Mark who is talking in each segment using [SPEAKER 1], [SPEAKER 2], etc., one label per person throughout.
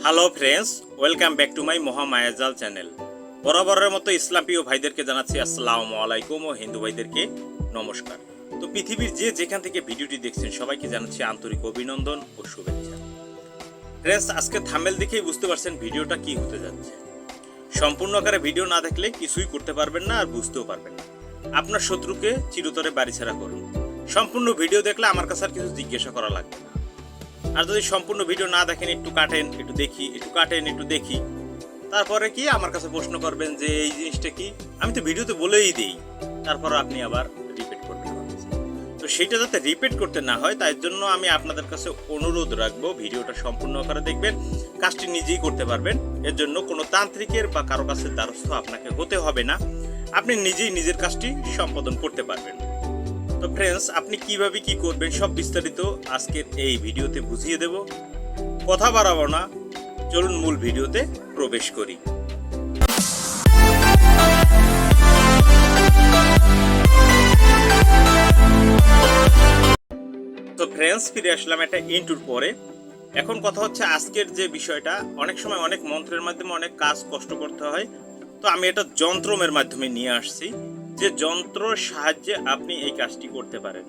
[SPEAKER 1] Hello friends, welcome back to my Mahamayajal channel. বরাবরের মতো ইসলাম প্রিয় ভাইদেরকে জানাচ্ছি আসসালামু আলাইকুম ও হিন্দু ভাইদেরকে নমস্কার। তো পৃথিবীর যেখান থেকে ভিডিওটি দেখছেন সবাইকে জানাচ্ছি আন্তরিক অভিনন্দন ও শুভেচ্ছা। ফ্রেন্ডস, আজকে থাম্বনেল দেখেই বুঝতে পারছেন ভিডিওটা কি হতে যাচ্ছে। সম্পূর্ণ আকারে ভিডিও না দেখলে কিছুই করতে পারবেন না আর বুঝতেও পারবেন না। আপনার শত্রুকে চিরতরে বাড়িছাড়া করুন। সম্পূর্ণ ভিডিও দেখলে আমার কাছে আর কিছু জিজ্ঞাসা করা লাগবে না। আর যদি সম্পূর্ণ ভিডিও না দেখেন, একটু কাটেন একটু দেখি, একটু কাটেন একটু দেখি, তারপরে কি আমার কাছে প্রশ্ন করবেন যে এই জিনিসটা কি, আমি তো ভিডিওতে বলেই দিই, তারপর আপনি আবার রিপিট করবেন। তো সেটা যাতে রিপিট করতে না হয় তাই জন্য আমি আপনাদের কাছে অনুরোধ রাখবো, ভিডিওটা সম্পূর্ণ আকারে দেখবেন, কাজটি নিজেই করতে পারবেন। এর জন্য কোনো তান্ত্রিকের বা কারো কাছে দ্বারস্থ আপনাকে হতে হবে না, আপনি নিজেই নিজের কাজটি সম্পাদন করতে পারবেন। তো ফ্রেন্ডস, আপনি কিভাবে কি করবেন সব বিস্তারিত আজকের এই ভিডিওতে বুঝিয়ে দেব। কথা বাড়াবো না, চলুন মূল ভিডিওতে প্রবেশ করি। তো ফ্রেন্ডস, ফিরে আসলাম একটা ইন্টুর পরে। এখন কথা হচ্ছে আজকের যে বিষয়টা, অনেক সময় অনেক মন্ত্রের মাধ্যমে অনেক কাজ কষ্ট করতে হয়। তো আমি এটা যন্ত্রমের মাধ্যমে নিয়ে আসছি, যে যন্ত্রর সাহায্যে আপনি এই কাজটি করতে পারেন।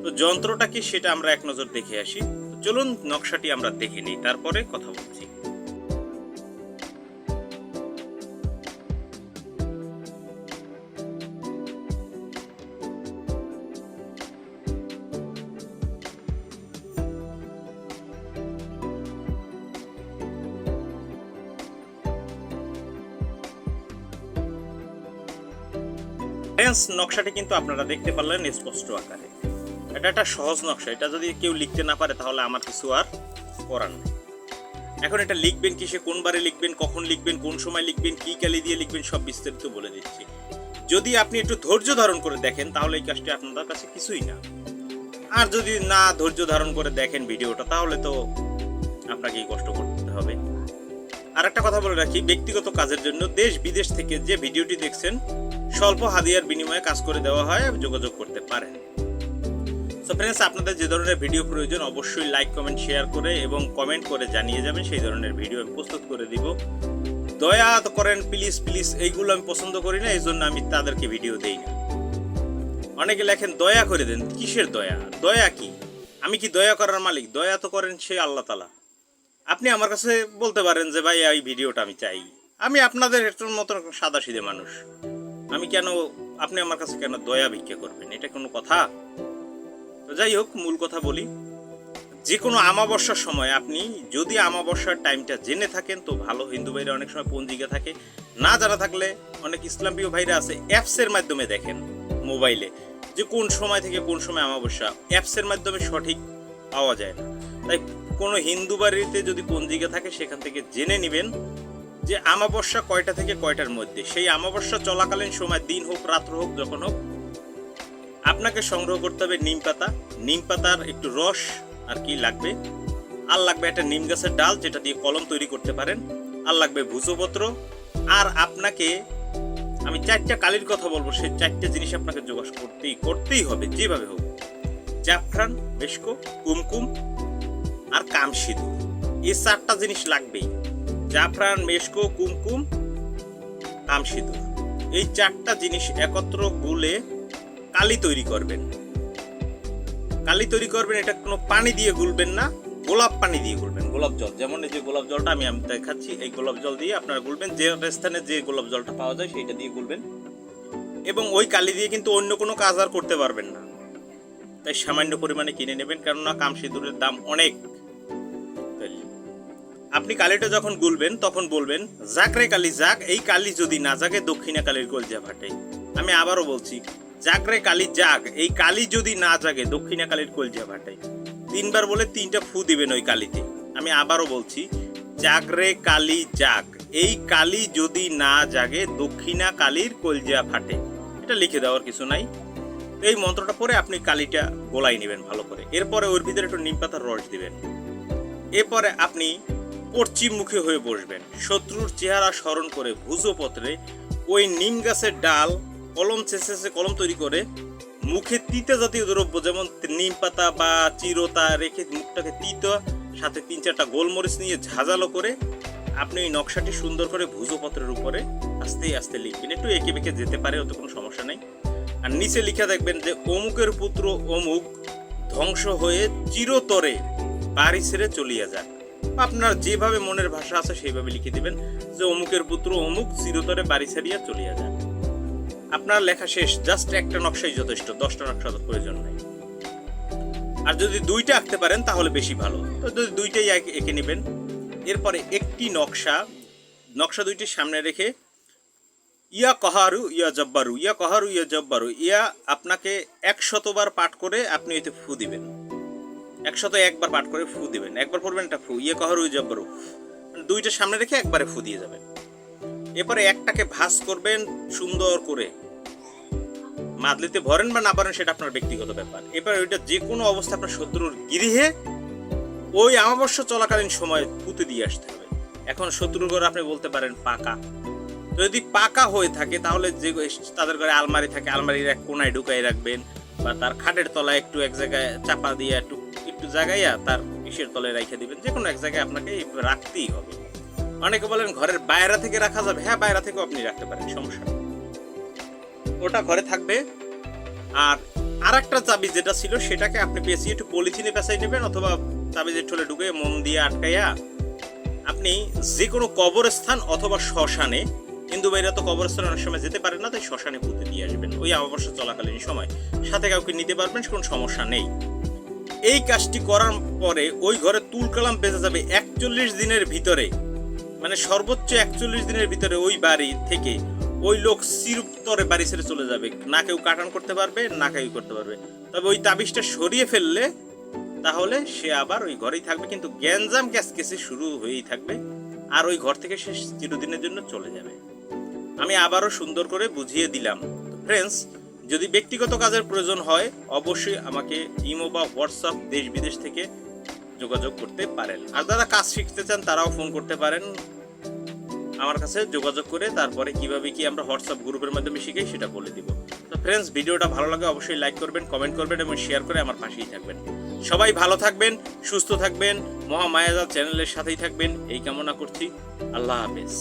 [SPEAKER 1] তো যন্ত্রটা কি সেটা আমরা এক নজর দেখে আসি। চলুন নকশাটি আমরা দেখে নিই, তারপরে কথা বলছি। নকশাটি কিন্তু আপনারা দেখতে পারলেন স্পষ্ট আকারে। এটা একটা সহজ নকশা, এটা যদি কেউ লিখতে না পারে তাহলে আমার কিছু আর করার নেই। এখন এটা লিখবেন কিসে, কোন বারে লিখবেন, কখন লিখবেন, কোন সময় লিখবেন, কি কালি দিয়ে লিখবেন, সব বিস্তারিত বলে দিচ্ছি। যদি আপনি একটু ধৈর্য ধারণ করে দেখেন তাহলে এই কাজটি আপনাদের কাছে কিছুই না। আর যদি না ধৈর্য ধারণ করে দেখেন ভিডিওটা, তাহলে তো আপনাকেই কষ্ট করতে হবে। আর একটা কথা বলে রাখি, ব্যক্তিগত কাজের জন্য দেশ বিদেশ থেকে যে ভিডিওটি দেখছেন স্বল্প হাদিয়ার বিনিময়ে কাজ করে দেওয়া হয়, যোগাযোগ করতে পারেন। সো ফ্রেন্ডস, আপনাদের যে ধরনের ভিডিও প্রয়োজন অবশ্যই লাইক কমেন্ট শেয়ার করে এবং কমেন্ট করে জানিয়ে যাবেন, সেই ধরনের ভিডিও আমি প্রস্তুত করে দিব। দয়া করেন প্লিজ প্লিজ, এইগুলো আমি পছন্দ করি না, এই জন্য আমি তাদেরকে ভিডিও দেই না। অনেকে লেখেন দয়া করে দেন, কিসের দয়া? দয়া কি? আমি কি দয়া করার মালিক? দয়া তো করেন সে আল্লাহ তাআলা। আপনি আমার কাছে বলতে পারেন যে ভাই এই ভিডিওটা আমি চাই, আমি আপনাদের একটু মতন সাদাসিধে মানুষ, আমি কেন, আপনি আমার কাছে কেন দয়া ভিক্ষা করবেন? এটা কোনো কথা? তো যাই হোক, মূল কথা বলি। যে কোনো আমাবস্যার সময় আপনি যদি আমাবস্যার টাইমটা জেনে থাকেন তো ভালো। হিন্দু ভাইরা অনেক সময় পঞ্জিকা থাকে, না জানা থাকলে অনেক ইসলামীয় ভাইরা আছে অ্যাপসের মাধ্যমে দেখেন মোবাইলে যে কোন সময় থেকে কোন সময় আমাবস্যা, অ্যাপসের মাধ্যমে সঠিক পাওয়া যায় না। তাই কোনো হিন্দু বাড়িতে যদি পঞ্জিকা থাকে সেখান থেকে জেনে নেবেন যে আমাবস্যা কয়টা থেকে কয়টার মধ্যে। সেই আমাবস্যা চলাকালীন সময়, দিন হোক রাত্র হোক যখন হোক, আপনাকে সংগ্রহ করতে হবে নিম পাতা। নিম পাতার একটু রস আর কি লাগবে, আর লাগবে একটা নিম গাছের ডাল যেটা দিয়ে কলম তৈরি করতে পারেন, আর লাগবে ভূষপত্র। আর আপনাকে আমি 4টা কালির কথা বলবো, সেই 4টে জিনিস আপনাকে জোগাড় করতেই হবে যেভাবে হোক। জাফরান, মেশকো, কুমকুম আর কামসিঁদুর, এই 4টা জিনিস লাগবেই। জাফরান, মেশকো, কুমকুম, কামসিঁদুর, এই 4টা জিনিস একত্র গুলে কালি তৈরি করবেন। কালি তৈরি করবেন, এটা কোনো পানি দিয়ে গুলবেন না, গোলাপ পানি দিয়ে গুলবেন। গোলাপ জল, যেমন এই যে গোলাপ জলটা আমি দেখাচ্ছি, এই গোলাপ জল দিয়ে আপনারা গুলবেন। যে স্থানে যে গোলাপ জলটা পাওয়া যায় সেইটা দিয়ে গুলবেন। এবং ওই কালি দিয়ে কিন্তু অন্য কোনো কাজ আর করতে পারবেন না, তাই সামান্য পরিমাণে কিনে নেবেন, কেননা কামসিঁদুরের দাম অনেক। আপনি কালিটা যখন গুলবেন তখন বলবেন জাগরে কালি জাগ, এই কালি যদি না জাগে দক্ষিণা কালির কলজা ফাটে। আমি আবারও বলছি, জাগরে কালি জাগ, এই কালি যদি না জাগে দক্ষিণা কালির কলজা ফাটে। 3বার বলে 3টা ফু দিবেন ওই কালিতে। আমি আবারও বলছি, জাগরে কালি জাগ, এই কালি যদি না জাগে দক্ষিণা কালির কলজা ফাটে। এটা লিখে দেওয়ার কিছু নাই। এই মন্ত্রটা পরে আপনি কালিটা গোলাই নেবেন ভালো করে। এরপরে ওর ভিতরে একটু নিম পাতার রস দিবেন। এরপরে আপনি পশ্চিম মুখে হয়ে বসবেন, শত্রুর চেহারা স্মরণ করে ভূষপত্রে ওই নিম গাছের ডাল কলম ছেঁচে কলম তৈরি করে মুখে তিতা জাতীয় দ্রব্য যেমন নিম পাতা বা চিরতা রেখে মুখটাকে তিতা সাথে 3-4টা গোলমরিচ নিয়ে ঝাঁঝালো করে আপনি ওই নকশাটি সুন্দর করে ভুজপত্রের উপরে আস্তে আস্তে লিখবেন। একটু এঁকে বেঁকে যেতে পারে, ওতে কোনো সমস্যা নেই। আর নিচে লিখে দেখবেন যে অমুকের পুত্র অমুক ধ্বংস হয়ে চিরতরে বাড়ি ছেড়ে চলিয়া যাক। আপনার যেভাবে মনের ভাষা আছে সেইভাবে লিখে দিবেন যে অমুকের পুত্র অমুক চিরতরে বাড়ি ছাড়িয়া চলিয়া যাক। আপনার লেখা শেষ, জাস্ট একটা নকশাই যথেষ্ট, 10টা নকশা প্রয়োজন নেই। আর যদি 2টা আঁকতে পারেন তাহলে বেশি ভালো, তো যদি 2টাই এঁকে নেবেন। এরপরে একটি নকশা 2টির সামনে রেখে ইয়া কহারু ইয়া জব্বারু, ইয়া কহারু ইয়া জব্বারু, ইয়া আপনাকে 100বার পাঠ করে আপনি এতে ফু দিবেন। 101বার পাঠ করে ফু দিবেন, একবার পড়বেন একটা ফু, ইয়া কহারু ইয়া জব্বারু, 2টার সামনে রেখে একবারে ফু দিয়ে যাবেন। এরপরে একটাকে ভাঁজ করবেন সুন্দর করে, মাদলিতে ভরেন বা না ভরেন সেটা আপনার ব্যক্তিগত ব্যাপার। এবার ওইটা যে কোনো অবস্থা আপনার শত্রুর গৃহে ওই অমাবস্যা চলাকালীন সময় পুঁতে দিয়ে আসতে হবে। এখন শত্রুর ঘরে আপনি বলতে পারেন পাকা, যদি পাকা হয়ে থাকে তাহলে যে তাদের ঘরে আলমারি থাকে আলমারির এক কোনায় ঢুকাই রাখবেন, বা তার খাটের তলায় একটু এক জায়গায় চাপা দিয়ে একটু জায়গাইয়া তার ইসের তলায় রেখে দিবেন। যে কোনো এক জায়গায় আপনাকে রাখতেই হবে। অনেকে বলেন ঘরের বাইরে থেকে রাখা যাবে, হ্যাঁ বাইরে থেকেও আপনি রাখতে পারেন, সমস্যা নেই, ওটা ঘরে থাকবে। আর একটা চাবি যেটা ছিল সেটাকে আপনি পেঁচিয়ে একটু পলিথিনে পেঁচাই নেবেন, অথবা তাবিজের ঠোলে ঢুকে মোম দিয়ে আটকাইয়া আপনি যে কোনো কবরস্থান অথবা শ্মশানে, হিন্দু ভাইরা তো কবরস্থানে অনেক সময় যেতে পারেন না, তাই শ্মশানে পুঁতে দিয়ে আসবেন ওই অমাবস্যা চলাকালীন সময়। সাথে কাউকে নিতে পারবেন, কোনো সমস্যা নেই। এই কাজটি করার পরে ওই ঘরে তুল কালাম বেঁচে যাবে 41 দিনের ভিতরে, মানে সর্বোচ্চ 41 দিনের ভিতরে ওই বাড়ি থেকে ওই লোক চিরতরে বাড়ি ছেড়ে চলে যাবে। না কেউ কাটান করতে পারবে, না কেউ করতে পারবে। তবে ওই তাবিজটা সরিয়ে ফেললে তাহলে সে আবার ওই ঘরেই থাকবে, কিন্তু গ্যাঞ্জাম ক্যাসকেসে শুরু হয়েই থাকবে, আর ওই ঘর থেকে সে চিরদিনের জন্য চলে যাবে। আমি আবারও সুন্দর করে বুঝিয়ে দিলাম। ফ্রেন্ডস, যদি ব্যক্তিগত কাজের প্রয়োজন হয় অবশ্যই আমাকে ইমো বা হোয়াটসঅ্যাপ দেশ বিদেশ থেকে যোগাযোগ করতে পারেন। আর যারা কাজ শিখতে চান তারাও ফোন করতে পারেন আমার কাছে যোগাযোগ করে, তারপরে কিভাবে কি আমরা হোয়াটসঅ্যাপ গ্রুপের মাধ্যমে শিখাই সেটা বলে দিব। তো ফ্রেন্ডস, ভিডিওটা ভালো লাগে অবশ্যই লাইক করবেন, কমেন্ট করবেন এবং শেয়ার করে আমার পাশেই থাকবেন। সবাই ভালো থাকবেন, সুস্থ থাকবেন, মহামায়াজাত চ্যানেলের সাথেই থাকবেন এই কামনা করছি। আল্লাহ হাফেজ।